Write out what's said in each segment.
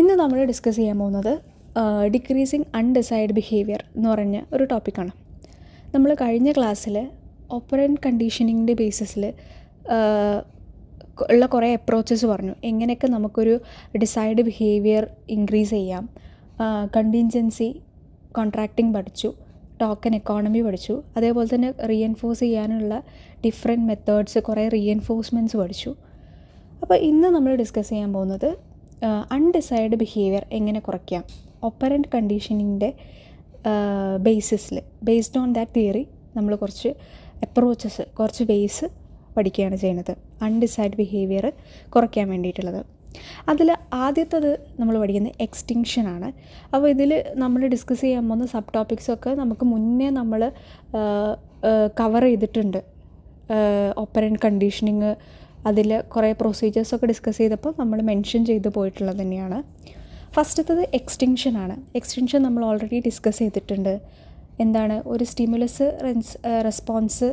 ഇന്ന് നമ്മൾ ഡിസ്കസ് ചെയ്യാൻ പോകുന്നത് ഡിക്രീസിങ് അൺഡിസൈഡ് ബിഹേവിയർ എന്ന് പറഞ്ഞ ഒരു ടോപ്പിക്കാണ്. നമ്മൾ കഴിഞ്ഞ ക്ലാസ്സിൽ ഓപ്പറൻറ്റ് കണ്ടീഷനിങ്ങിൻ്റെ ബേസിസിൽ ഉള്ള കുറേ അപ്രോച്ചസ് പറഞ്ഞു. എങ്ങനെയൊക്കെ നമുക്കൊരു ഡിസൈഡ് ബിഹേവിയർ ഇൻക്രീസ് ചെയ്യാം. കണ്ടിൻജൻസി കോൺട്രാക്റ്റിംഗ് പഠിച്ചു, ടോക്കൺ എക്കോണമി പഠിച്ചു, അതേപോലെ തന്നെ റീഎൻഫോഴ്സ് ചെയ്യാനുള്ള ഡിഫറെൻറ്റ് മെത്തേഡ്സ്, കുറേ റീഎൻഫോഴ്സ്മെൻറ്റ്സ് പഠിച്ചു. അപ്പോൾ ഇന്ന് നമ്മൾ ഡിസ്കസ് ചെയ്യാൻ പോകുന്നത് അൺഡിസൈഡ് ബിഹേവിയർ എങ്ങനെ കുറയ്ക്കാം. ഓപ്പറൻറ്റ് കണ്ടീഷനിങ്ങിൻ്റെ ബേസ്ഡ് ഓൺ ദാറ്റ് തിയറി നമ്മൾ കുറച്ച് അപ്രോച്ചസ്, കുറച്ച് വേസ് പഠിക്കുകയാണ് ചെയ്യുന്നത് അൺഡിസൈഡ് ബിഹേവിയർ കുറയ്ക്കാൻ വേണ്ടിയിട്ടുള്ളത്. അതിൽ ആദ്യത്തത് നമ്മൾ പഠിക്കുന്നത് എക്സ്റ്റിങ്ഷനാണ്. അപ്പോൾ ഇതിൽ നമ്മൾ ഡിസ്കസ് ചെയ്യാൻ പോകുന്ന സബ് ടോപ്പിക്സൊക്കെ നമുക്ക് മുന്നേ നമ്മൾ കവർ ചെയ്തിട്ടുണ്ട്. ഓപ്പറൻറ്റ് കണ്ടീഷനിങ്, അതിൽ കുറേ പ്രൊസീജിയേഴ്സൊക്കെ ഡിസ്കസ് ചെയ്തപ്പോൾ നമ്മൾ മെൻഷൻ ചെയ്ത് പോയിട്ടുള്ളത് തന്നെയാണ്. ഫസ്റ്റത്തത് എക്സ്റ്റിങ്ഷനാണ്. എക്സ്റ്റിങ്ഷൻ നമ്മൾ ഓൾറെഡി ഡിസ്കസ് ചെയ്തിട്ടുണ്ട്. എന്താണ് ഒരു സ്റ്റിമുലസ് റെസ്പോൺസ്,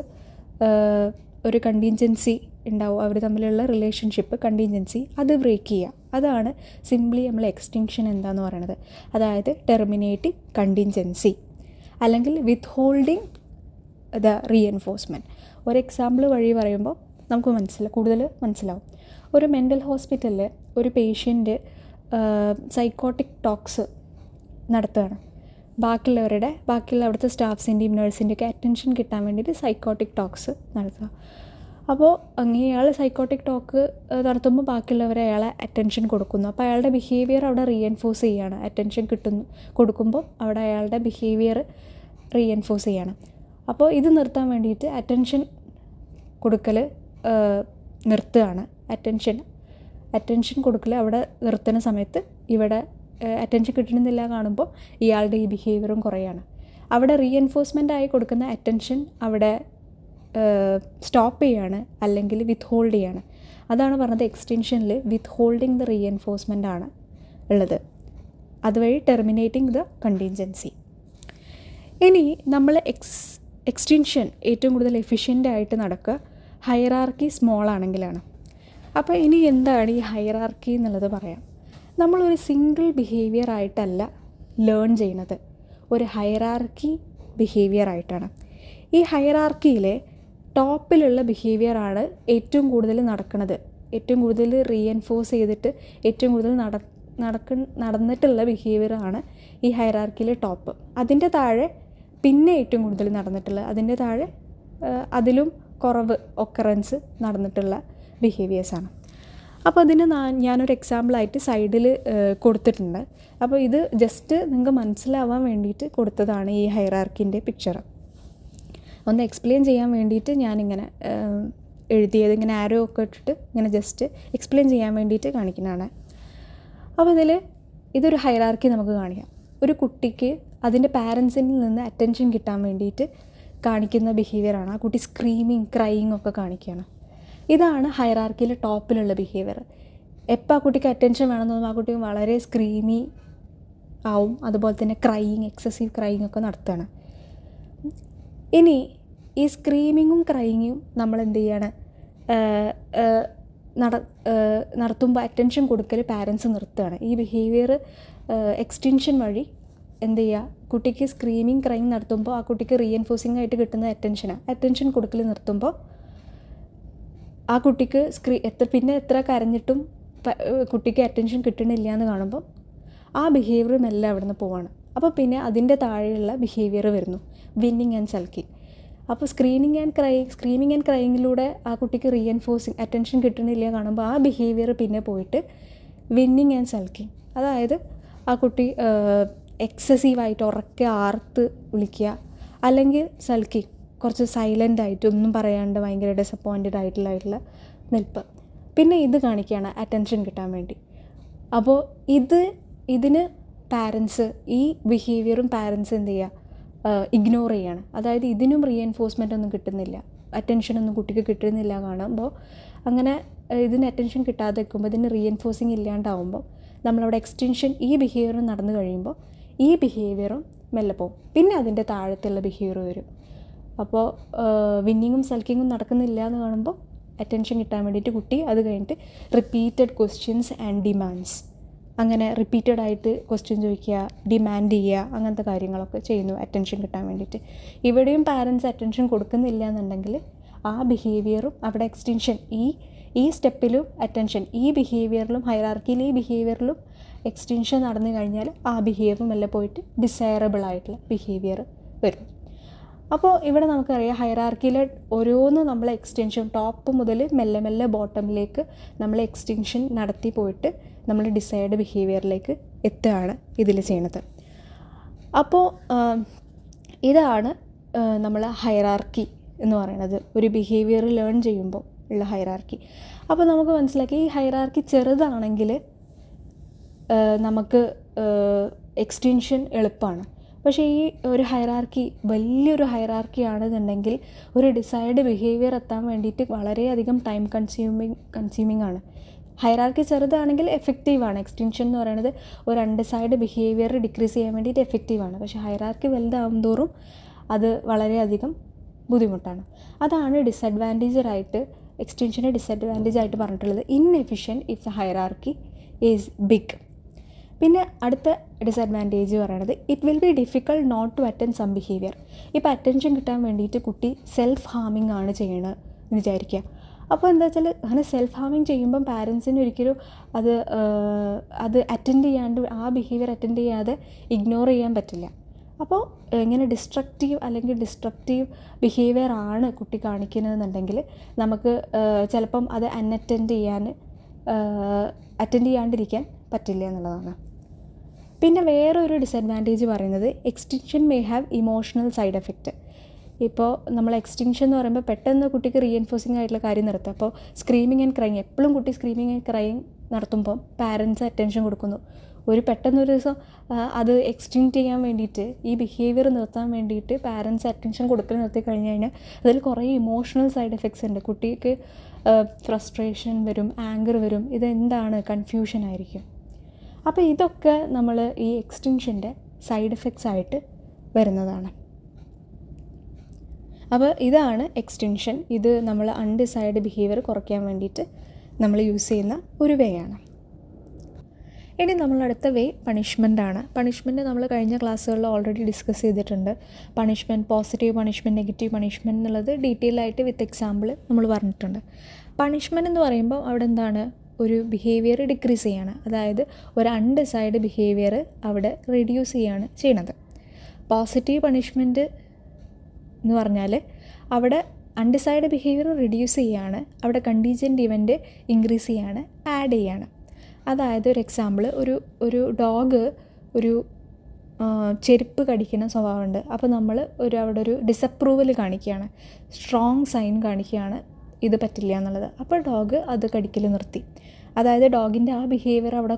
ഒരു കണ്ടിൻജൻസി ഉണ്ടാവും, അവർ തമ്മിലുള്ള റിലേഷൻഷിപ്പ് കണ്ടിൻജൻസി, അത് ബ്രേക്ക് ചെയ്യുക. അതാണ് സിംപ്ലി നമ്മൾ എക്സ്റ്റിങ്ഷൻ എന്താണെന്ന് പറയുന്നത്. അതായത് ടെർമിനേറ്റിംഗ് കണ്ടിൻജൻസി അല്ലെങ്കിൽ വിത്ത് ഹോൾഡിങ് ദ റീഎൻഫോഴ്സ്മെൻറ്റ്. ഒരു എക്സാമ്പിൾ വഴി പറയുമ്പോൾ നമുക്ക് കൂടുതൽ മനസ്സിലാവും. ഒരു മെൻ്റൽ ഹോസ്പിറ്റലിൽ ഒരു പേഷ്യൻ്റ് സൈക്കോട്ടിക് ടോക്സ് നടത്തുകയാണ്. ബാക്കിയുള്ള അവിടുത്തെ സ്റ്റാഫ്സിൻ്റെയും നേഴ്സിൻ്റെയൊക്കെ അറ്റൻഷൻ കിട്ടാൻ വേണ്ടിയിട്ട് സൈക്കോട്ടിക് ടോക്സ് നടത്തുക. അപ്പോൾ അങ്ങനെ അയാൾ സൈക്കോട്ടിക് ടോക്ക് നടത്തുമ്പോൾ ബാക്കിയുള്ളവരെ അയാളെ അറ്റൻഷൻ കൊടുക്കുന്നു. അപ്പോൾ അയാളുടെ ബിഹേവിയർ അവിടെ റീഎൻഫോഴ്സ് ചെയ്യുകയാണ്. അറ്റൻഷൻ കൊടുക്കുമ്പോൾ അവിടെ അയാളുടെ ബിഹേവിയർ റീഎൻഫോഴ്സ് ചെയ്യണം. അപ്പോൾ ഇത് നിർത്താൻ വേണ്ടിയിട്ട് അറ്റൻഷൻ കൊടുക്കൽ നിർത്തുകയാണ്. അറ്റൻഷൻ കൊടുക്കൽ അവിടെ നിർത്തുന്ന സമയത്ത് ഇവിടെ അറ്റൻഷൻ കിട്ടണമെന്നില്ല കാണുമ്പോൾ ഇയാളുടെ ഈ ബിഹേവിയറും കുറയാണ്. അവിടെ റീഎൻഫോഴ്സ്മെൻ്റ് ആയി കൊടുക്കുന്ന അറ്റൻഷൻ അവിടെ സ്റ്റോപ്പ് ചെയ്യാണ്, അല്ലെങ്കിൽ വിത്ത് ഹോൾഡ് ചെയ്യാണ്. അതാണ് പറഞ്ഞത് എക്സ്റ്റൻഷനിൽ വിത്ത് ഹോൾഡിങ് ദ റീഎൻഫോഴ്സ്മെൻ്റ് ആണ് ഉള്ളത്. അതുവഴി ടെർമിനേറ്റിംഗ് ദ കണ്ടിൻജൻസി. ഇനി നമ്മൾ എക്സ്റ്റൻഷൻ ഏറ്റവും കൂടുതൽ എഫിഷ്യൻ്റ് ആയിട്ട് നടക്കുക ഹൈറാർക്കി സ്മോൾ ആണെങ്കിലാണ്. അപ്പോൾ ഇനി എന്താണ് ഈ ഹൈറാർക്കി എന്നുള്ളത് പറയാം. നമ്മളൊരു സിംഗിൾ ബിഹേവിയർ ആയിട്ടല്ല ലേൺ ചെയ്യുന്നത്, ഒരു ഹൈറാർക്കി ബിഹേവിയർ ആയിട്ടാണ്. ഈ ഹൈറാർക്കിയിലെ ടോപ്പിലുള്ള ബിഹേവിയറാണ് ഏറ്റവും കൂടുതൽ നടക്കുന്നത്, ഏറ്റവും കൂടുതൽ റീഎൻഫോഴ്സ് ചെയ്തിട്ട് ഏറ്റവും കൂടുതൽ നടന്നിട്ടുള്ള ബിഹേവിയറാണ് ഈ ഹൈറാർക്കിയിലെ ടോപ്പ്. അതിൻ്റെ താഴെ പിന്നെ ഏറ്റവും കൂടുതൽ നടന്നിട്ടുള്ള, അതിൻ്റെ താഴെ അതിലും കുറവ് ഒക്കറൻസ് നടന്നിട്ടുള്ള ബിഹേവിയേഴ്സാണ്. അപ്പോൾ അതിന് ഞാനൊരു എക്സാമ്പിളായിട്ട് സൈഡിൽ കൊടുത്തിട്ടുണ്ട്. അപ്പോൾ ഇത് ജസ്റ്റ് നിങ്ങൾക്ക് മനസ്സിലാവാൻ വേണ്ടിയിട്ട് കൊടുത്തതാണ് ഈ ഹൈറാർക്കിൻ്റെ പിക്ചർ. ഒന്ന് എക്സ്പ്ലെയിൻ ചെയ്യാൻ വേണ്ടിയിട്ട് ഞാനിങ്ങനെ എഴുതിയത്, ഇങ്ങനെ ആരോ ഒക്കെ ഇട്ടിട്ട് ഇങ്ങനെ ജസ്റ്റ് എക്സ്പ്ലെയിൻ ചെയ്യാൻ വേണ്ടിയിട്ട് കാണിക്കുന്നതാണ്. അപ്പോൾ ഇതൊരു ഹൈറാർക്കി നമുക്ക് കാണിക്കാം. ഒരു കുട്ടിക്ക് അതിൻ്റെ പാരൻസിൽ നിന്ന് അറ്റൻഷൻ കിട്ടാൻ വേണ്ടിയിട്ട് കാണിക്കുന്ന ബിഹേവിയറാണ്. ആ കുട്ടി സ്ക്രീമിങ്, ക്രൈയിങ് ഒക്കെ കാണിക്കുകയാണ്. ഇതാണ് ഹൈറാർക്കിയിലെ ടോപ്പിലുള്ള ബിഹേവിയർ. എപ്പോൾ ആ കുട്ടിക്ക് അറ്റൻഷൻ വേണമെന്ന് തോന്നുമ്പോൾ ആ കുട്ടി വളരെ സ്ക്രീമി ആവും, അതുപോലെ തന്നെ ക്രൈയിങ്, എക്സസീവ് ക്രൈയിങ് ഒക്കെ നടത്തുകയാണ്. ഇനി ഈ സ്ക്രീമിങ്ങും ക്രൈയിങ്ങും നമ്മൾ എന്ത് ചെയ്യാണ്, നടത്തുമ്പോൾ അറ്റൻഷൻ കൊടുക്കൽ പാരൻസ് നിർത്തുകയാണ്. ഈ ബിഹേവിയർ എക്സ്റ്റൻഷൻ വഴി എന്ത് ചെയ്യുക, കുട്ടിക്ക് സ്ക്രീമിങ് ക്രൈയിങ് നടത്തുമ്പോൾ ആ കുട്ടിക്ക് റീഎൻഫോഴ്സിംഗ് ആയിട്ട് കിട്ടുന്ന അറ്റൻഷൻ കൊടുക്കൽ നിർത്തുമ്പോൾ ആ കുട്ടിക്ക് പിന്നെ എത്ര കരഞ്ഞിട്ടും കുട്ടിക്ക് അറ്റൻഷൻ കിട്ടണില്ല എന്ന് കാണുമ്പോൾ ആ ബിഹേവിയർ മെല്ലെ അവിടെ നിന്ന് പോവാണ്. അപ്പോൾ പിന്നെ അതിൻ്റെ താഴെയുള്ള ബിഹേവിയർ വരുന്നു, വിന്നിങ് ആൻഡ് സൾക്കിങ്. അപ്പോൾ സ്ക്രീമിങ് ആൻഡ് ക്രൈയിങ്ങിലൂടെ ആ കുട്ടിക്ക് റീഎൻഫോഴ്സിങ്, അറ്റൻഷൻ കിട്ടണില്ല കാണുമ്പോൾ ആ ബിഹേവിയർ പിന്നെ പോയിട്ട് വിന്നിങ് ആൻഡ് സൾക്കിങ്. അതായത് ആ കുട്ടി എക്സസീവായിട്ട് ഉറക്കെ ആർത്ത് വിളിക്കുക, അല്ലെങ്കിൽ സൾക്കിങ്, കുറച്ച് സൈലൻ്റ് ആയിട്ട് ഒന്നും പറയാണ്ട് ഭയങ്കര ഡിസപ്പോയിൻറ്റഡ് ആയിട്ടുള്ള നിൽപ്പ്. പിന്നെ ഇത് കാണിക്കുകയാണ് അറ്റൻഷൻ കിട്ടാൻ വേണ്ടി. അപ്പോൾ ഇതിന് പാരൻസ്, ഈ ബിഹേവിയറും പാരൻസ് എന്ത് ചെയ്യുക, ഇഗ്നോർ ചെയ്യാണ്. അതായത് ഇതിനും റീഎൻഫോഴ്സ്മെൻ്റ് ഒന്നും കിട്ടുന്നില്ല, അറ്റൻഷനൊന്നും കുട്ടിക്ക് കിട്ടുന്നില്ല കാണുമ്പോൾ. അങ്ങനെ ഇതിന് അറ്റൻഷൻ കിട്ടാതെ വെക്കുമ്പോൾ, ഇതിന് റീഎൻഫോഴ്സിങ് ഇല്ലാണ്ടാവുമ്പോൾ നമ്മളവിടെ എക്സ്റ്റൻഷൻ ഈ ബിഹേവിയർ നടന്നു കഴിയുമ്പോൾ ഈ ബിഹേവിയറും മെല്ലെ പോകും. പിന്നെ അതിൻ്റെ താഴത്തുള്ള ബിഹേവിയർ വരും. അപ്പോൾ വിന്നിങ്ങും സൾക്കിങ്ങും നടക്കുന്നില്ല എന്ന് കാണുമ്പോൾ അറ്റൻഷൻ കിട്ടാൻ വേണ്ടിയിട്ട് കുട്ടി അത് കഴിഞ്ഞിട്ട് റിപ്പീറ്റഡ് ക്വസ്റ്റ്യൻസ് ആൻഡ് ഡിമാൻഡ്സ് അങ്ങനെ റിപ്പീറ്റഡായിട്ട് ക്വസ്റ്റ്യൻ ചോദിക്കുക, ഡിമാൻഡ് ചെയ്യുക, അങ്ങനത്തെ കാര്യങ്ങളൊക്കെ ചെയ്യുന്നു അറ്റൻഷൻ കിട്ടാൻ വേണ്ടിയിട്ട്. ഇവിടെയും പാരൻസ് അറ്റൻഷൻ കൊടുക്കുന്നില്ല എന്നുണ്ടെങ്കിൽ ആ ബിഹേവിയറും അവിടെ എക്സ്റ്റൻഷൻ ഈ സ്റ്റെപ്പിലും അറ്റൻഷൻ, ഈ ബിഹേവിയറിലും ഹൈറാർക്കിയിൽ ഈ ബിഹേവിയറിലും എക്സ്റ്റൻഷൻ നടന്നു കഴിഞ്ഞാൽ ആ ബിഹേവിയറും എല്ലാം പോയിട്ട് ഡിസൈറബിൾ ആയിട്ടുള്ള ബിഹേവിയർ വരും. അപ്പോൾ ഇവിടെ നമുക്കറിയാം ഹൈറാർക്കിയിലെ ഓരോന്ന് നമ്മൾ എക്സ്റ്റൻഷൻ ടോപ്പ് മുതൽ മെല്ലെ മെല്ലെ ബോട്ടമിലേക്ക് നമ്മൾ എക്സ്റ്റൻഷൻ നടത്തി പോയിട്ട് നമ്മൾ ഡിസൈർഡ് ബിഹേവിയറിലേക്ക് എത്തുകയാണ് ഇതിൽ ചെയ്യണത്. അപ്പോൾ ഇതാണ് നമ്മൾ ഹൈറാർക്കി എന്ന് പറയുന്നത്, ഒരു ബിഹേവിയർ ലേൺ ചെയ്യുമ്പോൾ ഉള്ള ഹൈറാർക്കി. അപ്പോൾ നമുക്ക് മനസ്സിലാക്കി ഈ ഹൈറാർക്കി ചെറുതാണെങ്കിൽ നമുക്ക് എക്സ്റ്റൻഷൻ എളുപ്പമാണ്. പക്ഷേ ഈ ഒരു ഹൈറാർക്കി വലിയൊരു ഹൈറാർക്കി ആണെന്നുണ്ടെങ്കിൽ ഒരു ഡിസൈർഡ് ബിഹേവിയർ എത്താൻ വേണ്ടിയിട്ട് വളരെയധികം ടൈം കൺസ്യൂമിങ് ആണ്. ഹൈറാർക്കി ചെറുതാണെങ്കിൽ എഫക്റ്റീവാണ്. എക്സ്റ്റൻഷൻ എന്ന് പറയുന്നത് ഒരു അൺഡിസൈർഡ് ബിഹേവിയർ ഡിക്രീസ് ചെയ്യാൻ വേണ്ടിയിട്ട് എഫക്റ്റീവാണ്. പക്ഷേ ഹൈറാർക്കി വലുതാകും തോറും അത് വളരെയധികം ബുദ്ധിമുട്ടാണ്. അതാണ് ഡിസഡ്വാൻറ്റേജായിട്ട് എക്സ്റ്റൻഷനെ ഡിസഡ്വാൻറ്റേജായിട്ട് പറഞ്ഞിട്ടുള്ളത്. Inefficient if the hierarchy is big. പിന്നെ അടുത്ത ഡിസഡ്വാൻറ്റേജ് പറയുന്നത് it will be difficult not to attend some behaviour. ഇപ്പോൾ അറ്റൻഷൻ കിട്ടാൻ വേണ്ടിയിട്ട് കുട്ടി സെൽഫ് ഹാമിങ് ആണ് ചെയ്യണത് എന്ന് വിചാരിക്കുക. അപ്പോൾ എന്താ വെച്ചാൽ അങ്ങനെ സെൽഫ് ഹാമിങ് ചെയ്യുമ്പം പാരൻസിന് ഒരിക്കലും അത് അറ്റൻഡ് ചെയ്യാണ്ട് ആ ബിഹേവിയർ അറ്റൻഡ് ചെയ്യാതെ ഇഗ്നോർ ചെയ്യാൻ പറ്റില്ല. അപ്പോൾ ഇങ്ങനെ ഡിസ്ട്രക്റ്റീവ് അല്ലെങ്കിൽ ഡിസ്ട്രപ്റ്റീവ് ബിഹേവിയർ ആണ് കുട്ടി കാണിക്കുന്നതെന്നുണ്ടെങ്കിൽ നമുക്ക് ചിലപ്പം അത് അറ്റൻഡ് ചെയ്യാണ്ടിരിക്കാൻ പറ്റില്ല എന്നുള്ളതാണ്. പിന്നെ വേറൊരു ഡിസഡ്വാൻറ്റേജ് പറയുന്നത് extension may have emotional side effect. ഇപ്പോൾ നമ്മൾ എക്സ്റ്റൻഷൻ എന്ന് പറയുമ്പോൾ പെട്ടെന്ന് കുട്ടിക്ക് റീഎൻഫോഴ്സിങ് ആയിട്ടുള്ള കാര്യം നിർത്തുക. അപ്പോൾ സ്ക്രീമിങ് ആൻഡ് ക്രൈങ്, എപ്പോഴും കുട്ടി സ്ക്രീമിങ് ആൻഡ് ക്രൈങ് നടത്തുമ്പോൾ പാരൻസ് അറ്റൻഷൻ കൊടുക്കുന്നു. പെട്ടെന്നൊരു ദിവസം അത് എക്സ്റ്റെൻഡ് ചെയ്യാൻ വേണ്ടിയിട്ട് ഈ ബിഹേവിയർ നിർത്താൻ വേണ്ടിയിട്ട് പാരൻസ് അറ്റൻഷൻ കൊടുക്കൽ നിർത്തി കഴിഞ്ഞ് കഴിഞ്ഞാൽ അതിൽ കുറേ ഇമോഷണൽ സൈഡ് എഫക്ട്സ് ഉണ്ട്. കുട്ടിക്ക് ഫ്രസ്ട്രേഷൻ വരും, ആങ്കർ വരും, ഇതെന്താണ് കൺഫ്യൂഷൻ ആയിരിക്കും. അപ്പോൾ ഇതൊക്കെ നമ്മൾ ഈ എക്സ്റ്റൻഷൻ്റെ സൈഡ് എഫക്ട്സ് ആയിട്ട് വരുന്നതാണ്. അപ്പോൾ ഇതാണ് എക്സ്റ്റൻഷൻ. ഇത് നമ്മൾ അൺഡിസൈർഡ് ബിഹേവിയർ കുറയ്ക്കാൻ വേണ്ടിയിട്ട് നമ്മൾ യൂസ് ചെയ്യുന്ന ഒരു വേ ആണ്. ഇനി നമ്മളടുത്ത വേ പണിഷ്മെൻ്റാണ്. പണിഷ്മെൻറ്റ് നമ്മൾ കഴിഞ്ഞ ക്ലാസ്സുകളിൽ ഓൾറെഡി ഡിസ്കസ് ചെയ്തിട്ടുണ്ട്. Punishment, positive punishment, negative punishment എന്നുള്ളത് ഡീറ്റെയിൽ ആയിട്ട് വിത്ത് എക്സാമ്പിൾ നമ്മൾ പറഞ്ഞിട്ടുണ്ട്. പണിഷ്മെൻറ്റ് എന്ന് പറയുമ്പോൾ അവിടെ എന്താണ്, ഒരു ബിഹേവിയർ ഡിക്രീസ് ചെയ്യാണ്, അതായത് ഒരു അൺഡിസൈഡ് ബിഹേവിയർ അവിടെ റെഡ്യൂസ് ചെയ്യാണ് ചെയ്യണത്. പോസിറ്റീവ് പണിഷ്മെൻറ്റ് എന്ന് പറഞ്ഞാൽ അവിടെ അൺഡിസൈഡ് ബിഹേവിയർ റെഡ്യൂസ് ചെയ്യാണ്, അവിടെ കണ്ടീജൻറ്റ് ഇവൻ്റ് ഇൻക്രീസ് ചെയ്യാണ്, ആഡ് ചെയ്യാണ്. അതായത് ഒരു എക്സാമ്പിൾ, ഒരു ഡോഗ് ഒരു ചെരുപ്പ് കടിക്കുന്ന സ്വഭാവമുണ്ട്. അപ്പോൾ നമ്മൾ അവിടെ ഒരു ഡിസപ്രൂവൽ കാണിക്കുകയാണ്, സ്ട്രോങ് സൈൻ കാണിക്കുകയാണ് ഇത് പറ്റില്ല എന്നുള്ളത്. അപ്പോൾ ഡോഗ് അത് കടിക്കൽ നിർത്തി. അതായത് ഡോഗിൻ്റെ ആ ബിഹേവിയർ അവിടെ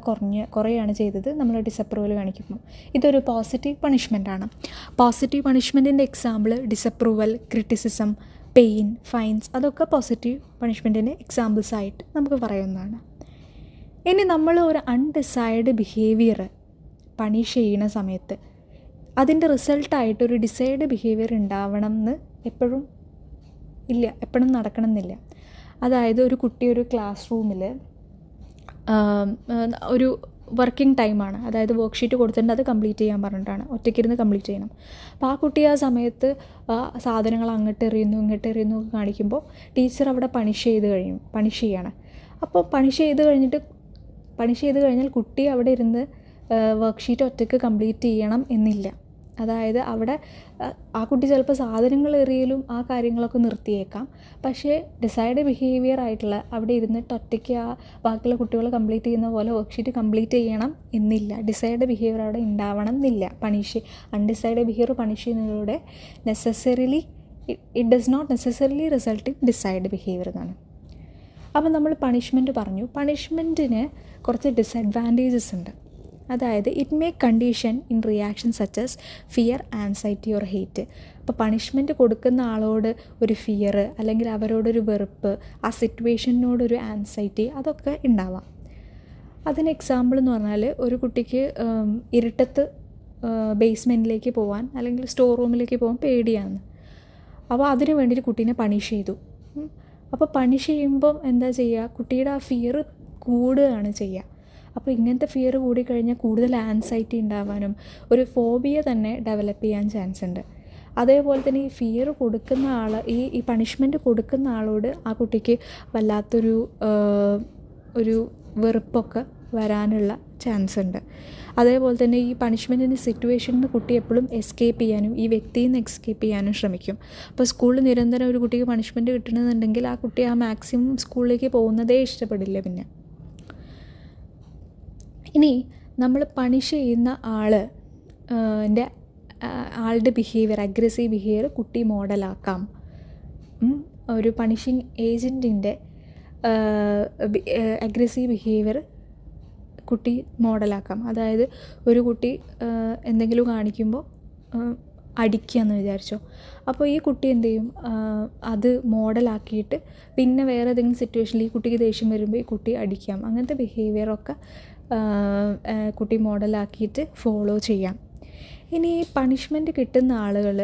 കുറയാണ് ചെയ്തത് നമ്മൾ ഡിസപ്രൂവൽ കാണിക്കുമ്പോൾ. ഇതൊരു പോസിറ്റീവ് പണിഷ്മെൻറ്റാണ്. പോസിറ്റീവ് പണിഷ്മെൻറ്റിൻ്റെ example disapproval, criticism, pain, fines, അതൊക്കെ പോസിറ്റീവ് പണിഷ്മെൻറ്റിൻ്റെ എക്സാമ്പിൾസ് ആയിട്ട് നമുക്ക് പറയാവുന്നതാണ്. ഇനി നമ്മൾ ഒരു അൺഡിസൈഡ് ബിഹേവിയർ പണിഷ് ചെയ്യുന്ന സമയത്ത് അതിൻ്റെ റിസൾട്ടായിട്ട് ഒരു ഡിസൈഡ് ബിഹേവിയർ ഉണ്ടാവണം എന്ന് എപ്പോഴും നടക്കണം എന്നില്ല. അതായത് ഒരു കുട്ടി ഒരു ക്ലാസ് റൂമിൽ ഒരു വർക്കിംഗ് ടൈമാണ്, അതായത് വർക്ക് ഷീറ്റ് കൊടുത്തിട്ടുണ്ട്, അത് കംപ്ലീറ്റ് ചെയ്യാൻ പറഞ്ഞിട്ടാണ്, ഒറ്റയ്ക്കിരുന്ന് കംപ്ലീറ്റ് ചെയ്യണം. അപ്പോൾ ആ കുട്ടി ആ സമയത്ത് സാധനങ്ങൾ അങ്ങോട്ട് എറിയുന്നു ഇങ്ങോട്ട് എറിയുന്നു കാണിക്കുമ്പോൾ ടീച്ചർ അവിടെ പണിഷ് ചെയ്യാണ്. അപ്പോൾ പണിഷ് ചെയ്ത് കഴിഞ്ഞാൽ കുട്ടി അവിടെ ഇരുന്ന് വർക്ക് ഷീറ്റ് ഒറ്റയ്ക്ക് കംപ്ലീറ്റ് ചെയ്യണം എന്നില്ല. അതായത് അവിടെ ആ കുട്ടി ചിലപ്പോൾ സാധനങ്ങൾ എറിയലും ആ കാര്യങ്ങളൊക്കെ നിർത്തിയേക്കാം. പക്ഷേ ഡിസൈഡ് ബിഹേവിയർ ആയിട്ടുള്ള അവിടെ ഇരുന്നിട്ട് ഒറ്റയ്ക്ക് ആ ബാക്കിയുള്ള കുട്ടികൾ കംപ്ലീറ്റ് ചെയ്യുന്ന പോലെ വർക്ക് ഷീറ്റ് കംപ്ലീറ്റ് ചെയ്യണം എന്നില്ല. ഡിസൈഡ് ബിഹേവിയർ അവിടെ ഉണ്ടാവണം എന്നില്ല. അൺഡിസൈഡ് ബിഹേവിയർ പണിഷ് ചെയ്യുന്നതിലൂടെ it does not necessarily result in desired behaviour എന്നാണ്. അപ്പോൾ നമ്മൾ പണിഷ്മെൻറ്റ് പറഞ്ഞു. പണിഷ്മെൻറ്റിന് കുറച്ച് ഡിസഡ്വാൻറ്റേജസ് ഉണ്ട്. അതായത് it may condition in reaction such as fear, anxiety or hate. അപ്പോൾ പണിഷ്മെൻറ്റ് കൊടുക്കുന്ന ആളോട് ഒരു ഫിയർ അല്ലെങ്കിൽ അവരോടൊരു വെറുപ്പ്, ആ സിറ്റുവേഷനോടൊരു ആൻസൈറ്റി, അതൊക്കെ ഉണ്ടാവാം. അതിന് എക്സാമ്പിൾ എന്ന് പറഞ്ഞാൽ ഒരു കുട്ടിക്ക് ഇരുട്ടത്ത് ബേസ്മെൻറ്റിലേക്ക് പോകാൻ അല്ലെങ്കിൽ സ്റ്റോർ റൂമിലേക്ക് പോകാൻ പേടിയാണ്. അപ്പോൾ അതിന് വേണ്ടിയിട്ട് കുട്ടീനെ പണിഷ് ചെയ്തു. അപ്പോൾ പണിഷ് ചെയ്യുമ്പം എന്താ ചെയ്യുക, കുട്ടിയുടെ ആ ഫിയർ കൂടുകയാണ് ചെയ്യുക. അപ്പോൾ ഇങ്ങനത്തെ ഫിയർ കൂടിക്കഴിഞ്ഞാൽ കൂടുതൽ ആൻസൈറ്റി ഉണ്ടാവാനും ഒരു ഫോബിയ തന്നെ ഡെവലപ്പ് ചെയ്യാൻ ചാൻസ് ഉണ്ട്. അതേപോലെ തന്നെ ഈ ഫിയർ കൊടുക്കുന്ന ആൾ, ഈ പണിഷ്മെൻറ്റ് കൊടുക്കുന്ന ആളോട് ആ കുട്ടിക്ക് വല്ലാത്തൊരു ഒരു വെറുപ്പൊക്കെ വരാനുള്ള ചാൻസ് ഉണ്ട്. അതേപോലെ തന്നെ ഈ പണിഷ്മെൻറ്റിൻ്റെ സിറ്റുവേഷനിൽ നിന്ന് കുട്ടി എപ്പോഴും എസ്കേപ്പ് ചെയ്യാനും ഈ വ്യക്തിയിൽ നിന്ന് എസ്കേപ്പ് ചെയ്യാനും ശ്രമിക്കും. അപ്പോൾ സ്കൂളിൽ നിരന്തരം ഒരു കുട്ടിക്ക് പണിഷ്മെൻറ്റ് കിട്ടണമെന്നുണ്ടെങ്കിൽ ആ കുട്ടി ആ മാക്സിമം സ്കൂളിലേക്ക് പോകുന്നതേ ഇഷ്ടപ്പെടില്ല. പിന്നെ ഇനി നമ്മൾ പണിഷ് ചെയ്യുന്ന ആളുടെ ബിഹേവിയർ, അഗ്രസീവ് ബിഹേവിയർ കുട്ടി മോഡലാക്കാം. ഒരു പണിഷിങ് ഏജൻറ്റിൻ്റെ അഗ്രസീവ് ബിഹേവിയർ കുട്ടി മോഡലാക്കാം. അതായത് ഒരു കുട്ടി എന്തെങ്കിലും കാണിക്കുമ്പോൾ അടിക്കുകയെന്ന് വിചാരിച്ചോ, അപ്പോൾ ഈ കുട്ടി എന്ത് ചെയ്യും, അത് മോഡലാക്കിയിട്ട് പിന്നെ വേറെ ഏതെങ്കിലും സിറ്റുവേഷനിൽ ഈ കുട്ടിക്ക് ദേഷ്യം വരുമ്പോൾ ഈ കുട്ടി അടിക്കാം. അങ്ങനത്തെ ബിഹേവിയറൊക്കെ കുട്ടി മോഡലാക്കിയിട്ട് ഫോളോ ചെയ്യാം. ഇനി ഈ പണിഷ്മെൻറ്റ് കിട്ടുന്ന ആളുകൾ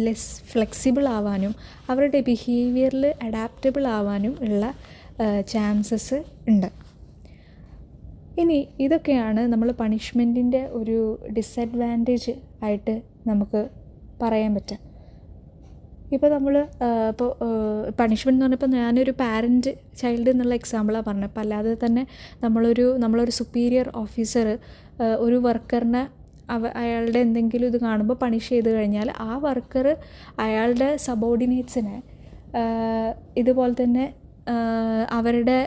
ലെസ് ഫ്ലെക്സിബിൾ ആവാനും അവരുടെ ബിഹേവിയറിൽ അഡാപ്റ്റബിൾ ആവാനും ഉള്ള ചാൻസസ് ഉണ്ട്. ഇനി ഇതൊക്കെയാണ് നമ്മൾ പണിഷ്മെൻറ്റിൻ്റെ ഒരു ഡിസഡ്വാൻറ്റേജ് ആയിട്ട് നമുക്ക് പറയാൻ പറ്റുക. ഇപ്പോൾ നമ്മൾ പണിഷ്മെൻറ്റ് എന്ന് പറഞ്ഞപ്പോൾ ഞാനൊരു പാരൻറ്റ് ചൈൽഡ് എന്നുള്ള എക്സാമ്പിളാണ് പറഞ്ഞത്. അപ്പോൾ അല്ലാതെ തന്നെ നമ്മളൊരു സുപ്പീരിയർ ഓഫീസർ ഒരു വർക്കറിനെ അയാളുടെ എന്തെങ്കിലും ഇത് കാണുമ്പോൾ പണിഷ് ചെയ്ത് കഴിഞ്ഞാൽ ആ വർക്കർ അയാളുടെ സബോർഡിനേറ്റ്സിനെ ഇതുപോലെ തന്നെ അവരുടെ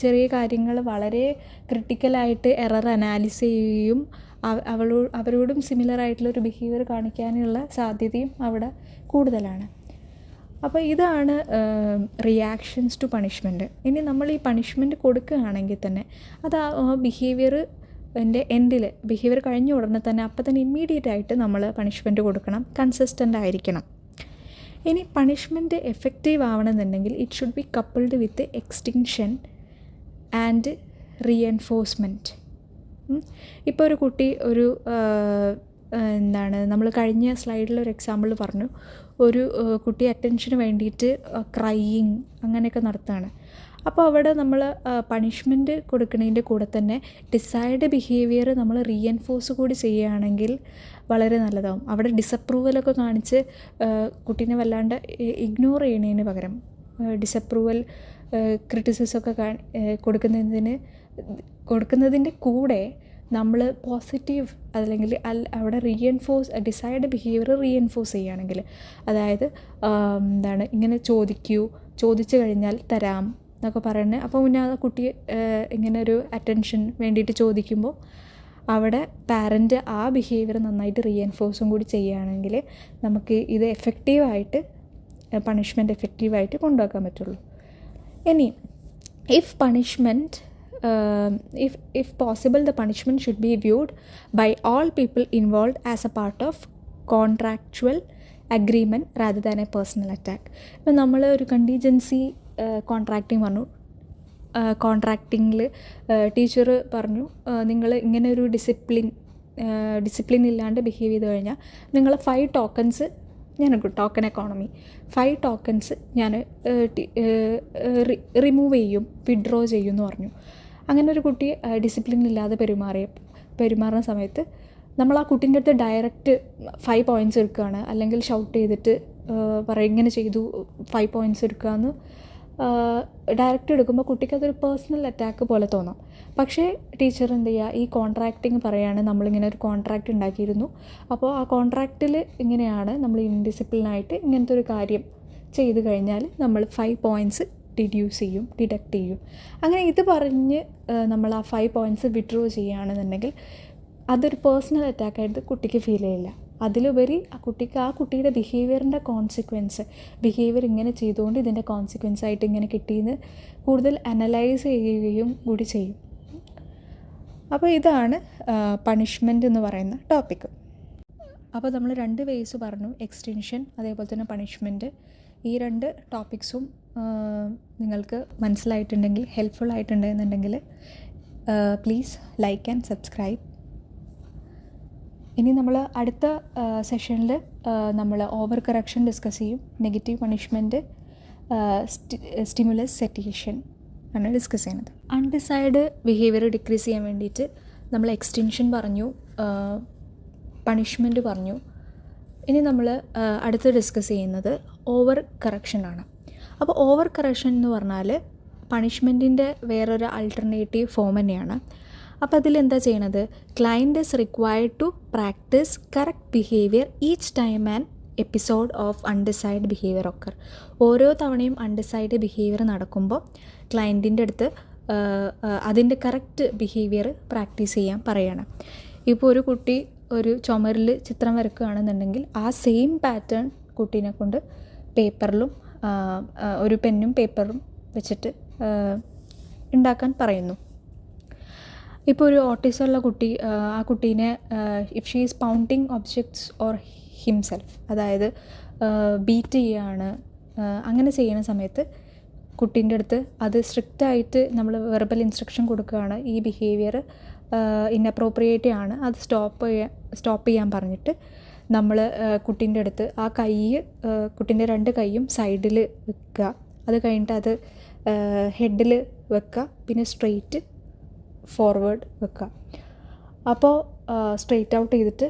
ചെറിയ കാര്യങ്ങൾ വളരെ ക്രിട്ടിക്കലായിട്ട് എറർ അനാലിസ് ചെയ്യുകയും അവരോടും സിമിലറായിട്ടുള്ളൊരു ബിഹേവിയർ കാണിക്കാനുള്ള സാധ്യതയും അവിടെ കൂടുതലാണ്. അപ്പോൾ ഇതാണ് റിയാക്ഷൻസ് ടു പണിഷ്മെൻറ്റ്. ഇനി നമ്മൾ ഈ പണിഷ്മെൻറ്റ് കൊടുക്കുകയാണെങ്കിൽ തന്നെ അത് ആ ബിഹേവിയറിൻ്റെ എൻഡിൽ, ബിഹേവിയർ കഴിഞ്ഞ ഉടനെ തന്നെ അപ്പം തന്നെ ഇമ്മീഡിയറ്റ് ആയിട്ട് നമ്മൾ പണിഷ്മെൻറ്റ് കൊടുക്കണം, കൺസിസ്റ്റൻ്റ് ആയിരിക്കണം. ഇനി പണിഷ്മെൻറ്റ് എഫക്റ്റീവ് ആവണമെന്നുണ്ടെങ്കിൽ it should be coupled with extinction and reinforcement. ഇപ്പോൾ ഒരു കുട്ടി നമ്മൾ കഴിഞ്ഞ സ്ലൈഡിലൊരു എക്സാമ്പിൾ പറഞ്ഞു, ഒരു കുട്ടി അറ്റൻഷന് വേണ്ടിയിട്ട് ക്രൈയിങ് അങ്ങനെയൊക്കെ നടത്തുകയാണ്. അപ്പോൾ അവിടെ നമ്മൾ പണിഷ്മെൻറ്റ് കൊടുക്കുന്നതിൻ്റെ കൂടെ തന്നെ ഡിസൈഡ് ബിഹേവിയർ നമ്മൾ റീഎൻഫോഴ്സ് കൂടി ചെയ്യുകയാണെങ്കിൽ വളരെ നല്ലതാവും. അവിടെ ഡിസപ്രൂവലൊക്കെ കാണിച്ച് കുട്ടീനെ വല്ലാണ്ട് ഇഗ്നോർ ചെയ്യുന്നതിന് പകരം ഡിസപ്രൂവൽ ക്രിറ്റിസിസമൊക്കെ കൊടുക്കുന്നതിൻ്റെ കൂടെ നമ്മൾ പോസിറ്റീവ് അല്ലെങ്കിൽ അവിടെ ഡിസൈഡ് ബിഹേവിയർ റീഎൻഫോഴ്സ് ചെയ്യുകയാണെങ്കിൽ, അതായത് ഇങ്ങനെ ചോദിച്ചു കഴിഞ്ഞാൽ തരാം എന്നൊക്കെ പറയുന്നത്. അപ്പോൾ പിന്നെ ആ കുട്ടി ഇങ്ങനെ ഒരു അറ്റൻഷൻ വേണ്ടിയിട്ട് ചോദിക്കുമ്പോൾ അവിടെ പാരൻ്റ് ആ ബിഹേവിയർ നന്നായിട്ട് റീഎൻഫോഴ്സും കൂടി ചെയ്യുകയാണെങ്കിൽ നമുക്ക് ഇത് പണിഷ്മെൻറ്റ് എഫക്റ്റീവായിട്ട് കൊണ്ടുപോകാൻ പറ്റുള്ളൂ. ഇനി if possible the punishment should be viewed by all people involved as a part of contractual agreement rather than a personal attack. ഇപ്പോൾ നമ്മൾ ഒരു കണ്ടീജൻസി കോൺട്രാക്റ്റിംഗ് പറഞ്ഞു. കോൺട്രാക്റ്റിങ്ങിൽ ടീച്ചർ പറഞ്ഞു, നിങ്ങൾ ഇങ്ങനെ ഒരു ഡിസിപ്ലിൻ ഇല്ലാണ്ട് ബിഹേവ് ചെയ്ത് കഴിഞ്ഞാൽ നിങ്ങൾ 5 ടോക്കൺസ്, ഞാൻ ടോക്കൺ എക്കോണമി 5 ടോക്കൺസ് ഞാൻ റിമൂവ് ചെയ്യും, വിഡ്രോ ചെയ്യും എന്ന് പറഞ്ഞു. അങ്ങനെ ഒരു കുട്ടി ഡിസിപ്ലിൻ ഇല്ലാതെ പെരുമാറുന്ന സമയത്ത് നമ്മൾ ആ കുട്ടീൻ്റെ അടുത്ത് ഡയറക്റ്റ് 5 പോയിൻറ്റ്സ് എടുക്കുകയാണ്, അല്ലെങ്കിൽ ഷൗട്ട് ചെയ്തിട്ട് ഇങ്ങനെ ചെയ്തു 5 പോയിൻറ്റ്സ് എടുക്കുകയെന്ന് ഡയറക്റ്റ് എടുക്കുമ്പോൾ കുട്ടിക്ക് അതൊരു പേഴ്സണൽ അറ്റാക്ക് പോലെ തോന്നാം. പക്ഷേ ടീച്ചർ എന്ത് ചെയ്യുക, ഈ കോൺട്രാക്റ്റിങ് പറയുകയാണ്, നമ്മളിങ്ങനെ ഒരു കോൺട്രാക്റ്റ് ഉണ്ടാക്കിയിരുന്നു, അപ്പോൾ ആ കോൺട്രാക്റ്റിൽ ഇങ്ങനെയാണ് നമ്മൾ ഇൻഡിസിപ്ലിനായിട്ട് ഇങ്ങനത്തെ ഒരു കാര്യം ചെയ്ത് കഴിഞ്ഞാൽ നമ്മൾ 5 പോയിൻറ്റ്സ് ഡിഡക്റ്റ് ചെയ്യും. അങ്ങനെ ഇത് പറഞ്ഞ് നമ്മൾ ആ 5 പോയിൻറ്റ്സ് വിഡ്രോ ചെയ്യുകയാണെന്നുണ്ടെങ്കിൽ അതൊരു പേഴ്സണൽ അറ്റാക്കായിട്ട് കുട്ടിക്ക് ഫീൽ ചെയ്യില്ല. അതിലുപരി ആ കുട്ടിയുടെ ബിഹേവിയറിൻ്റെ ബിഹേവിയർ ഇങ്ങനെ ചെയ്തുകൊണ്ട് ഇതിൻ്റെ കോൺസിക്വൻസ് ആയിട്ട് ഇങ്ങനെ കിട്ടിയെന്ന് കൂടുതൽ അനലൈസ് ചെയ്യുകയും കൂടി ചെയ്യും. അപ്പോൾ ഇതാണ് പണിഷ്മെൻ്റ് എന്ന് പറയുന്ന ടോപ്പിക്ക്. അപ്പോൾ നമ്മൾ 2 വേസ് പറഞ്ഞു, എക്സ്റ്റൻഷൻ അതേപോലെ തന്നെ പണിഷ്മെൻറ്റ്. ഈ 2 ടോപ്പിക്സും നിങ്ങൾക്ക് മനസ്സിലായിട്ടുണ്ടെങ്കിൽ, ഹെൽപ്ഫുൾ ആയിട്ടുണ്ടെന്നുണ്ടെങ്കിൽ പ്ലീസ് ലൈക്ക് ആൻഡ് സബ്സ്ക്രൈബ്. ഇനി നമ്മൾ അടുത്ത സെഷനിൽ നമ്മൾ ഓവർ കറക്ഷൻ ഡിസ്കസ് ചെയ്യും, നെഗറ്റീവ് പണിഷ്മെൻറ്റ്, സ്റ്റിമുലസ് സെറ്റിയേഷൻ. ആണ് ഡിസ്കസ് ചെയ്യുന്നത്. അൺഡിസൈഡ് ബിഹേവിയർ ഡിക്രീസ് ചെയ്യാൻ വേണ്ടിയിട്ട് നമ്മൾ എക്സ്റ്റൻഷൻ പറഞ്ഞു, പണിഷ്മെൻറ്റ് പറഞ്ഞു. ഇനി നമ്മൾ അടുത്ത് ഡിസ്കസ് ചെയ്യുന്നത് ഓവർ കറക്ഷനാണ്. അപ്പോൾ ഓവർ കറക്ഷൻ എന്ന് പറഞ്ഞാൽ പണിഷ്മെൻറ്റിൻ്റെ വേറൊരു ആൾട്ടർനേറ്റീവ് ഫോം തന്നെയാണ്. അപ്പോൾ അതിലെന്താ ചെയ്യണത്? Client is required to practise correct behaviour each time and episode of undesired behaviour occur. ഓരോ തവണയും അൺഡിസൈഡ് ബിഹേവിയർ നടക്കുമ്പോൾ ക്ലയൻറ്റിൻ്റെ അടുത്ത് അതിൻ്റെ കറക്റ്റ് ബിഹേവിയർ പ്രാക്ടീസ് ചെയ്യാൻ പറയണം. ഇപ്പോൾ ഒരു കുട്ടി ഒരു ചുമരിൽ ചിത്രം വരക്കുകയാണെന്നുണ്ടെങ്കിൽ ആ സെയിം പാറ്റേൺ കുട്ടീനെ കൊണ്ട് പേപ്പറിലും ഒരു പെന്നും പേപ്പറും വെച്ചിട്ട് ഉണ്ടാക്കാൻ പറയുന്നു. ഇപ്പോൾ ഒരു ഓട്ടിസം ഉള്ള കുട്ടി, ആ കുട്ടീനെ if she is pounding objects or himself, അതായത് ബീറ്റ് ചെയ്യുകയാണ്, അങ്ങനെ ചെയ്യുന്ന സമയത്ത് കുട്ടീൻ്റെ അടുത്ത് അത് സ്ട്രിക്റ്റായിട്ട് നമ്മൾ വെർബൽ ഇൻസ്ട്രക്ഷൻ കൊടുക്കുകയാണ്, ഈ ബിഹേവിയർ ഇന്നപ്രോപ്രിയേറ്റ് ആണ്, അത് സ്റ്റോപ്പ് ചെയ്യാൻ പറഞ്ഞിട്ട് നമ്മൾ കുട്ടീൻ്റെ അടുത്ത് ആ കൈ, കുട്ടീൻ്റെ 2 കൈയും സൈഡിൽ വെക്കുക, അത് കഴിഞ്ഞിട്ട് അത് ഹെഡിൽ വെക്കുക, പിന്നെ സ്ട്രെയിറ്റ് ഫോർവേഡ് വെക്കുക, അപ്പോൾ സ്ട്രെയിറ്റ് ഔട്ട് ചെയ്തിട്ട്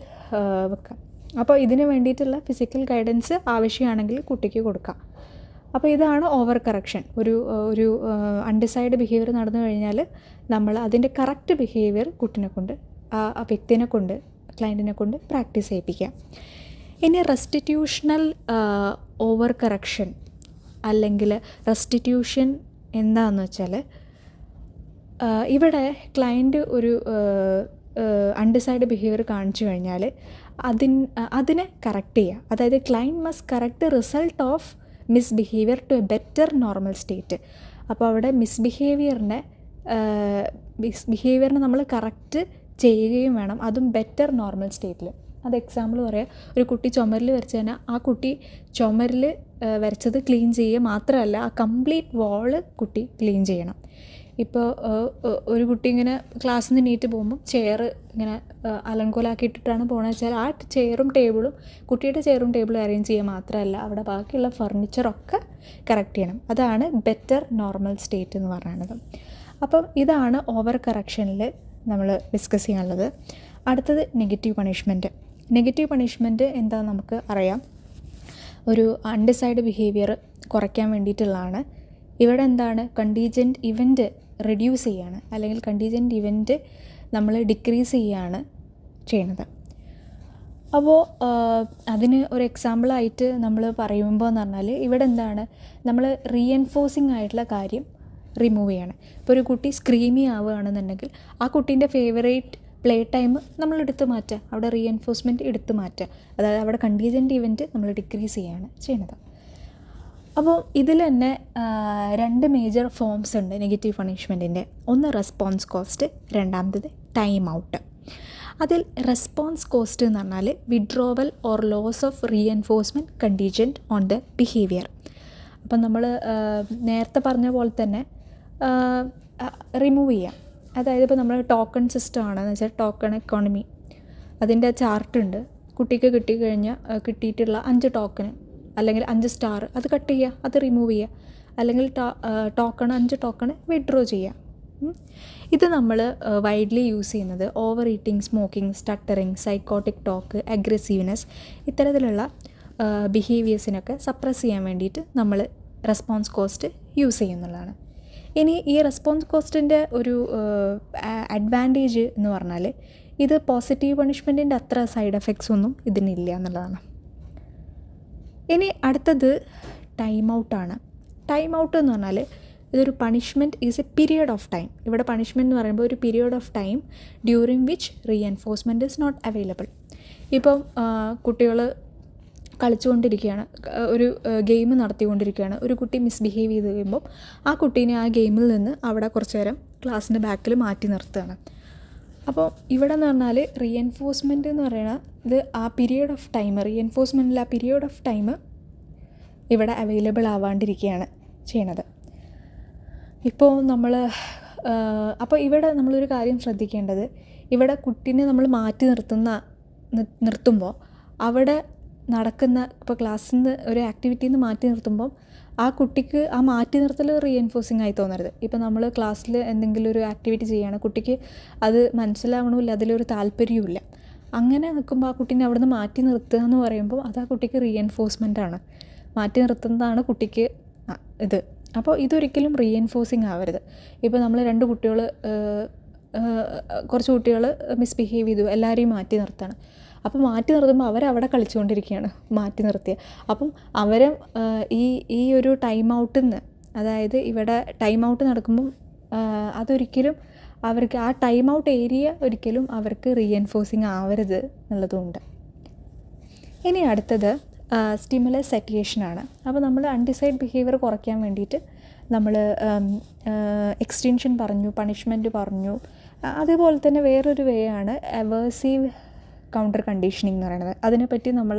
വെക്കുക. അപ്പോൾ ഇതിന് വേണ്ടിയിട്ടുള്ള ഫിസിക്കൽ ഗൈഡൻസ് ആവശ്യമാണെങ്കിൽ കുട്ടിക്ക് കൊടുക്കാം. അപ്പോൾ ഇതാണ് ഓവർ കറക്ഷൻ. ഒരു അൺഡിസൈഡ് ബിഹേവിയർ നടന്നു കഴിഞ്ഞാൽ നമ്മൾ അതിൻ്റെ കറക്റ്റ് ബിഹേവിയർ കുട്ടിനെ കൊണ്ട്, ആ വ്യക്തിനെ കൊണ്ട്, ക്ലയൻറ്റിനെ കൊണ്ട് പ്രാക്ടീസ് ചെയ്യിപ്പിക്കാം. ഇനി റെസ്റ്റിറ്റ്യൂഷണൽ ഓവർ കറക്ഷൻ അല്ലെങ്കിൽ റെസ്റ്റിറ്റ്യൂഷൻ എന്താണെന്ന് വെച്ചാൽ, ഇവിടെ ക്ലയൻറ്റ് ഒരു അൺഡിസൈഡ് ബിഹേവിയർ കാണിച്ചു കഴിഞ്ഞാൽ അതിനെ കറക്റ്റ് ചെയ്യുക. അതായത് client must correct result of misbehaviour to a better normal state. അപ്പോൾ അവിടെ മിസ്ബിഹേവിയറിനെ നമ്മൾ കറക്റ്റ് ചെയ്യുകയും വേണം, അതും ബെറ്റർ നോർമൽ സ്റ്റേറ്റിൽ. അത് എക്സാമ്പിൾ പറയാം, ഒരു കുട്ടി ചുമരിൽ വരച്ച് കഴിഞ്ഞാൽ ആ കുട്ടി ചുമരിൽ വരച്ചത് ക്ലീൻ ചെയ്യുക മാത്രമല്ല, ആ കംപ്ലീറ്റ് വാള് കുട്ടി ക്ലീൻ ചെയ്യണം. ഇപ്പോൾ ഒരു കുട്ടി ഇങ്ങനെ ക്ലാസ്സിൽ നിന്ന് നീറ്റ് പോകുമ്പോൾ ചെയർ ഇങ്ങനെ അലങ്കോലാക്കിയിട്ടിട്ടാണ് പോകണമെന്ന് വെച്ചാൽ ആ ചെയറും ടേബിളും, കുട്ടിയുടെ ചെയറും ടേബിളും അറേഞ്ച് ചെയ്യുക മാത്രമല്ല, അവിടെ ബാക്കിയുള്ള ഫർണിച്ചറൊക്കെ കറക്റ്റ് ചെയ്യണം. അതാണ് ബെറ്റർ നോർമൽ സ്റ്റേറ്റ് എന്ന് പറയുന്നത്. അപ്പം ഇതാണ് ഓവർ കറക്ഷനിൽ നമ്മൾ ഡിസ്കസ് ചെയ്യാനുള്ളത്. അടുത്തത് നെഗറ്റീവ് പണിഷ്മെൻറ്റ്. നെഗറ്റീവ് പണിഷ്മെൻറ്റ് എന്താണെന്ന് നമുക്ക് അറിയാം. ഒരു അൺഡിസൈഡ് ബിഹേവിയർ കുറയ്ക്കാൻ വേണ്ടിയിട്ടുള്ളതാണ്. ഇവിടെ എന്താണ്, കണ്ടീജൻറ്റ് ഇവൻറ്റ് റെഡ്യൂസ് ചെയ്യാണ്, അല്ലെങ്കിൽ കണ്ടീജൻറ്റ് ഇവൻറ്റ് നമ്മൾ ഡിക്രീസ് ചെയ്യുകയാണ് ചെയ്യണത്. അപ്പോൾ അതിന് ഒരു എക്സാമ്പിളായിട്ട് നമ്മൾ പറയുമ്പോൾ എന്ന് പറഞ്ഞാൽ, ഇവിടെ എന്താണ്, നമ്മൾ റീഎൻഫോഴ്സിങ് ആയിട്ടുള്ള കാര്യം റിമൂവ് ചെയ്യണം. ഇപ്പോൾ ഒരു കുട്ടി സ്ക്രീമി ആവുകയാണെന്നുണ്ടെങ്കിൽ ആ കുട്ടീൻ്റെ ഫേവറേറ്റ് പ്ലേ ടൈം നമ്മൾ എടുത്ത് മാറ്റുക, അവിടെ റീഎൻഫോഴ്സ്മെൻറ്റ് എടുത്ത് മാറ്റുക, അതായത് അവിടെ കണ്ടീജൻറ്റ് ഇവൻറ്റ് നമ്മൾ ഡിക്രീസ് ചെയ്യുകയാണ് ചെയ്യുന്നത്. അപ്പോൾ ഇതിൽ തന്നെ 2 മേജർ ഫോംസ് ഉണ്ട് നെഗറ്റീവ് പണിഷ്മെൻറ്റിൻ്റെ. ഒന്ന് റെസ്പോൺസ് കോസ്റ്റ്, രണ്ടാമത്തത് ടൈം ഔട്ട്. അതിൽ റെസ്പോൺസ് കോസ്റ്റ് എന്ന് പറഞ്ഞാൽ withdrawal or loss of reinforcement contingent on the behaviour. അപ്പം നമ്മൾ നേരത്തെ പറഞ്ഞ പോലെ തന്നെ റിമൂവ് ചെയ്യാം. അതായത് ഇപ്പോൾ നമ്മൾ ടോക്കൺ സിസ്റ്റം ആണെന്ന് വെച്ചാൽ ടോക്കൺ എക്കോണമി, അതിൻ്റെ ചാർട്ടുണ്ട്. കുട്ടിക്ക് കിട്ടിയിട്ടുള്ള 5 ടോക്കൺ അല്ലെങ്കിൽ 5 സ്റ്റാർ അത് കട്ട് ചെയ്യുക, അത് റിമൂവ് ചെയ്യുക, അല്ലെങ്കിൽ 5 ടോക്കൺ വിഡ്രോ ചെയ്യുക. ഇത് നമ്മൾ വൈഡ്ലി യൂസ് ചെയ്യുന്നത് over eating, smoking, stuttering, psychotic talk, aggressiveness, ഇത്തരത്തിലുള്ള ബിഹേവിയേഴ്സിനൊക്കെ സപ്രസ് ചെയ്യാൻ വേണ്ടിയിട്ട് നമ്മൾ റെസ്പോൺസ് കോസ്റ്റ് യൂസ് ചെയ്യുന്നുള്ളതാണ്. ഇനി ഈ റെസ്പോൺസ് കോസ്റ്റിൻ്റെ ഒരു അഡ്വാൻറ്റേജ് എന്ന് പറഞ്ഞാൽ, ഇത് പോസിറ്റീവ് പണിഷ്മെൻറ്റിൻ്റെ അത്ര സൈഡ് എഫക്ട്സ് ഒന്നും ഇതിനില്ല എന്നുള്ളതാണ്. ഇനി അടുത്തത് ടൈം ഔട്ടാണ്. ടൈം ഔട്ട് എന്ന് പറഞ്ഞാൽ ഇതൊരു punishment is a period of time. ഇവിടെ പണിഷ്മെൻറ്റ് എന്ന് പറയുമ്പോൾ ഒരു period of time during which reinforcement is not available. ഇപ്പം കുട്ടികൾ കളിച്ചുകൊണ്ടിരിക്കുകയാണ്, ഒരു ഗെയിം നടത്തിക്കൊണ്ടിരിക്കുകയാണ്, ഒരു കുട്ടി മിസ്ബിഹേവ് ചെയ്ത് കഴിയുമ്പോൾ ആ കുട്ടീനെ ആ ഗെയിമിൽ നിന്ന് അവിടെ കുറച്ച് നേരം ക്ലാസ്സിൻ്റെ ബാക്കിൽ മാറ്റി നിർത്തുകയാണ്. അപ്പോൾ ഇവിടെ എന്ന് പറഞ്ഞാൽ റീഎൻഫോഴ്സ്മെൻറ്റ് എന്ന് പറയുന്നത് ഇത് ആ പീരിയഡ് ഓഫ് ടൈം, റീഎൻഫോഴ്സ്മെൻറ്റിൽ ആ പീരിയഡ് ഓഫ് ടൈം ഇവിടെ അവൈലബിൾ ആവാണ്ടിരിക്കുകയാണ് ചെയ്യണത്. ഇപ്പോൾ അപ്പോൾ ഇവിടെ നമ്മളൊരു കാര്യം ശ്രദ്ധിക്കേണ്ടത്, ഇവിടെ കുട്ടീനെ നമ്മൾ മാറ്റി നിർത്തുമ്പോൾ അവിടെ നടക്കുന്ന, ഇപ്പോൾ ക്ലാസ്സിൽ നിന്ന് ഒരു ആക്ടിവിറ്റിയിൽ നിന്ന് മാറ്റി നിർത്തുമ്പോൾ ആ കുട്ടിക്ക് ആ മാറ്റി നിർത്തൽ റീഎൻഫോഴ്സിങ് ആയി തോന്നരുത്. ഇപ്പോൾ നമ്മൾ ക്ലാസ്സിൽ എന്തെങ്കിലും ഒരു ആക്ടിവിറ്റി ചെയ്യുകയാണ്, കുട്ടിക്ക് അത് മനസ്സിലാവണമില്ല, അതിലൊരു താല്പര്യമില്ല. അങ്ങനെ നിൽക്കുമ്പോൾ ആ കുട്ടീനെ അവിടെ നിന്ന് മാറ്റി നിർത്തുക എന്ന് പറയുമ്പോൾ അത് ആ കുട്ടിക്ക് റീഎൻഫോഴ്സ്മെൻ്റ് ആണ്, മാറ്റി നിർത്തുന്നതാണ് കുട്ടിക്ക് ഇത്. അപ്പോൾ ഇതൊരിക്കലും റീഎൻഫോഴ്സിങ് ആവരുത്. ഇപ്പോൾ നമ്മൾ 2 കുട്ടികൾ, കുറച്ച് കുട്ടികൾ മിസ്ബിഹേവ് ചെയ്തു, എല്ലാവരെയും മാറ്റി നിർത്താണ്. അപ്പോൾ മാറ്റി നിർത്തുമ്പോൾ അവരവിടെ കളിച്ചുകൊണ്ടിരിക്കുകയാണ് മാറ്റി നിർത്തിയ. അപ്പം അവരെ ഈ ഒരു ടൈം ഔട്ടിൽ നിന്ന്, അതായത് ഇവിടെ ടൈം ഔട്ട് നടക്കുമ്പം അതൊരിക്കലും അവർക്ക് ആ ടൈം ഔട്ട് ഏരിയ ഒരിക്കലും അവർക്ക് റീഎൻഫോഴ്സിങ് ആവരുത് എന്നുള്ളതുകൊണ്ട്. ഇനി അടുത്തത് സ്റ്റിമുലസ് സെറ്റിയേഷനാണ്. അപ്പോൾ നമ്മൾ അൺഡിസൈഡ് ബിഹേവിയർ കുറയ്ക്കാൻ വേണ്ടിയിട്ട് നമ്മൾ എക്സ്റ്റൻഷൻ പറഞ്ഞു, പണിഷ്മെൻറ്റ് പറഞ്ഞു. അതുപോലെ തന്നെ വേറൊരു വേ ആണ് അവേഴ്സീവ് കൗണ്ടർ കണ്ടീഷനിങ് എന്ന് പറയുന്നത്. അതിനെപ്പറ്റി നമ്മൾ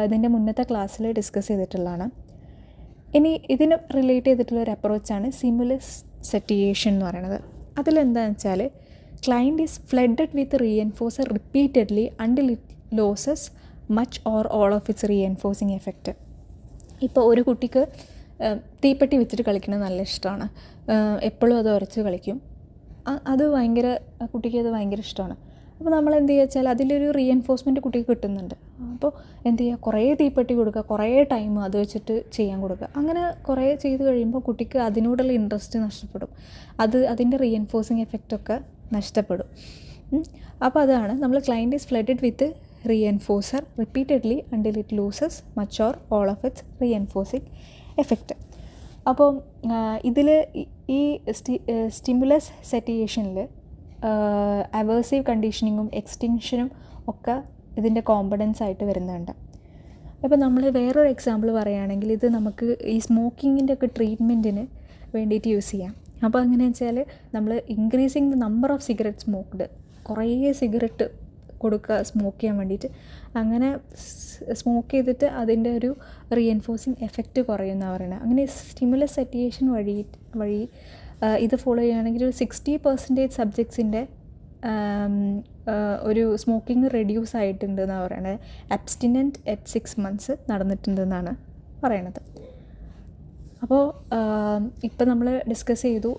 ഇതിൻ്റെ മുന്നത്തെ ക്ലാസ്സിൽ ഡിസ്കസ് ചെയ്തിട്ടുള്ളതാണ്. ഇനി ഇതിന് റിലേറ്റ് ചെയ്തിട്ടുള്ളൊരു അപ്രോച്ചാണ് സ്റ്റിമുലസ് സെറ്റിയേഷൻ എന്ന് പറയുന്നത്. അതിലെന്താണെന്ന് വെച്ചാൽ client is flooded with reinforcer repeatedly until it loses much or all of its reinforcing effect. ഇപ്പോൾ ഒരു കുട്ടിക്ക് തീപ്പെട്ടി വെച്ചിട്ട് കളിക്കുന്നത് നല്ല ഇഷ്ടമാണ്, എപ്പോഴും അത് ഉരച്ച് കളിക്കും, അത് ഭയങ്കര കുട്ടിക്ക് അത് ഭയങ്കര ഇഷ്ടമാണ്. അപ്പോൾ നമ്മൾ എന്ത് ചെയ്യുക വെച്ചാൽ അതിലൊരു റീഎൻഫോഴ്സ്മെൻറ്റ് കുട്ടിക്ക് കിട്ടുന്നുണ്ട്. അപ്പോൾ എന്ത് ചെയ്യുക, കുറേ തീപ്പെട്ടി കൊടുക്കുക, കുറേ ടൈം അത് വെച്ചിട്ട് ചെയ്യാൻ കൊടുക്കുക. അങ്ങനെ കുറേ ചെയ്ത് കഴിയുമ്പോൾ കുട്ടിക്ക് അതിനോടുള്ള ഇൻട്രസ്റ്റ് നഷ്ടപ്പെടും, അതിൻ്റെ റീഎൻഫോഴ്സിങ് എഫക്റ്റൊക്കെ നഷ്ടപ്പെടും. അപ്പോൾ അതാണ് നമ്മൾ client is flooded with reinforcer repeatedly until it loses much or all of its reinforcing effect. അപ്പോൾ ഇതിൽ ഈ സ്റ്റിമുലസ് സെറ്റിയേഷനിൽ അവേഴ്സീവ് കണ്ടീഷനിങ്ങും എക്സ്റ്റൻഷനും ഒക്കെ ഇതിൻ്റെ കോമ്പണൻസ് ആയിട്ട് വരുന്നുണ്ട്. അപ്പോൾ നമ്മൾ വേറൊരു എക്സാമ്പിൾ പറയുകയാണെങ്കിൽ, ഇത് നമുക്ക് ഈ സ്മോക്കിങ്ങിൻ്റെ ഒക്കെ ട്രീറ്റ്മെൻറ്റിന് വേണ്ടിയിട്ട് യൂസ് ചെയ്യാം. അപ്പോൾ എങ്ങനെയാണെന്ന് വെച്ചാൽ നമ്മൾ increasing the number of cigarette smoked, കുറേ സിഗരറ്റ് കൊടുക്കുക സ്മോക്ക് ചെയ്യാൻ വേണ്ടിയിട്ട്. അങ്ങനെ സ്മോക്ക് ചെയ്തിട്ട് അതിൻ്റെ ഒരു റീഎൻഫോഴ്സിങ് എഫക്റ്റ് കുറയുമെന്നാണ് പറയുന്നത്. അങ്ങനെ സ്റ്റിമുലസ് സെറ്റിയേഷൻ വഴി ഇത് ഫോളോ ചെയ്യുകയാണെങ്കിൽ ഒരു 60% സബ്ജക്ട്സിൻ്റെ ഒരു സ്മോക്കിംഗ് റെഡ്യൂസ് ആയിട്ടുണ്ട് എന്നാണ് പറയുന്നത്. അബ്സ്റ്റിനൻറ്റ് അറ്റ് 6 months നടന്നിട്ടുണ്ടെന്നാണ് പറയണത്. അപ്പോൾ ഇപ്പോൾ നമ്മൾ ഡിസ്കസ് ചെയ്തു,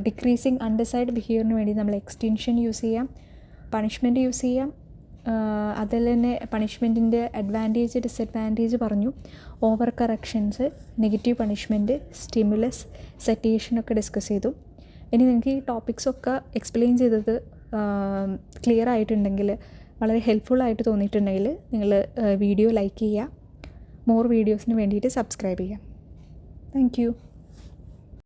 ഡിക്രീസിങ് അൺഡിസൈഡ് ബിഹേവിയറിന് വേണ്ടി നമ്മൾ എക്സ്റ്റൻഷൻ യൂസ് ചെയ്യാം, പണിഷ്മെൻറ്റ് യൂസ് ചെയ്യാം. അതിൽ തന്നെ പണിഷ്മെൻറ്റിൻ്റെ അഡ്വാൻറ്റേജ് ഡിസഡ്വാൻറ്റേജ് പറഞ്ഞു, over corrections, negative punishment, stimulus സെറ്റിയേഷനൊക്കെ ഡിസ്കസ് ചെയ്തു. ഇനി നിങ്ങൾക്ക് ഈ ടോപ്പിക്സൊക്കെ എക്സ്പ്ലെയിൻ ചെയ്തത് ക്ലിയർ ആയിട്ടുണ്ടെങ്കിൽ, വളരെ ഹെൽപ്ഫുള്ളായിട്ട് തോന്നിയിട്ടുണ്ടെങ്കിൽ നിങ്ങൾ വീഡിയോ ലൈക്ക് ചെയ്യുക, മോർ വീഡിയോസിന് വേണ്ടിയിട്ട് സബ്സ്ക്രൈബ് ചെയ്യുക. Thank you.